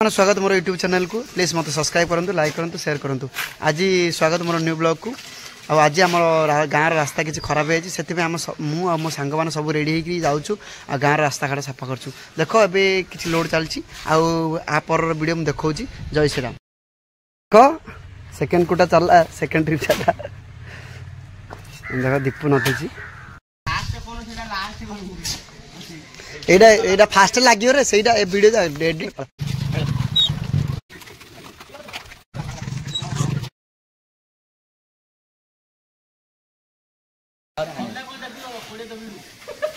स्वागत मोर YouTube channel को please मत सब्सक्राइब करूँ लाइक करूँ शेयर करूँ। आज स्वागत मोर न्यू ब्लॉग को। आज आम गाँव रास्ता किसी खराब है से मो सांग मैंने सब रेडी होगी जाऊँ आ गाँव रास्ता घाट सफा कर देख ए कि लोड चलती आपर वीडियो मुझे देखा जय श्री राम। देख सेकेंड कोटा चलला सेकेंड ट्रिप चलला देख दीपू नथुची एटा फास्ट लगे रे से वीडियो एडिट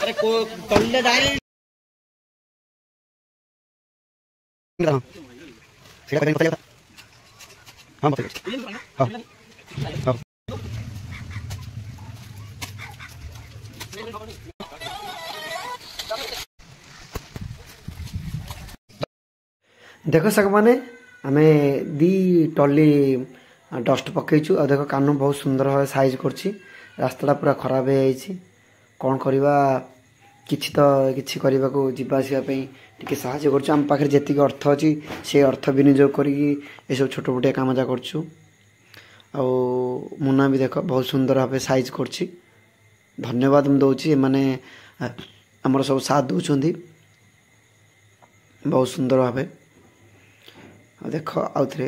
अरे को तल्ले डायरेक्ट सीधा करेंगे पहले हां बताइए हां हां देख सक माने आमे दी टली डस्ट पकईचु आ देख कान बहुत सुंदर भाव साइज करछि रास्ता पूरा खराब हो जाइए कौन करवा किछि तो किछि करबा को जीवा आसिया पई टिके सहायता करछु हम पाखरे जेति के अर्थ अछि से अर्थ विनियोग करी ए सब छोट मोटे काम जा करछु आ मुना भी देख बहुत सुंदर भाव साइज करछि धन्यवाद हम दउछि माने हमर सब साथ दउछंदी बहुत सुंदर भाव देख आउ थे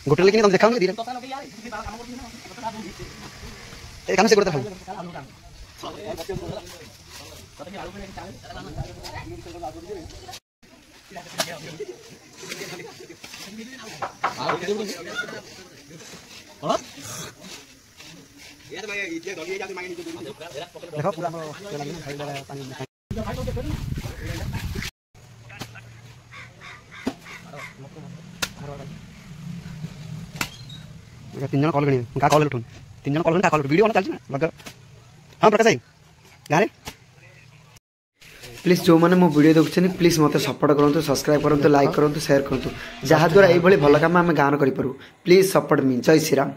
गोटे लेकिन तुम देखा धीरे काम से गोटे देखो पूरा तीन जन कॉल करेंगे क्या कॉल उठून तीन जन कॉल कॉल वीडियो चलती ना लग हाँ प्रकाश भाई गाँव प्लीज जो मैंने मो वीडियो देखुं प्लीज मत सपोर्ट करूँ सब्सक्राइब करूँ लाइक करूँ शेयर करूँ जहाँद्वारा ये भल काम आम गाँव करूँ प्लीज सपोर्ट मी जय श्री राम।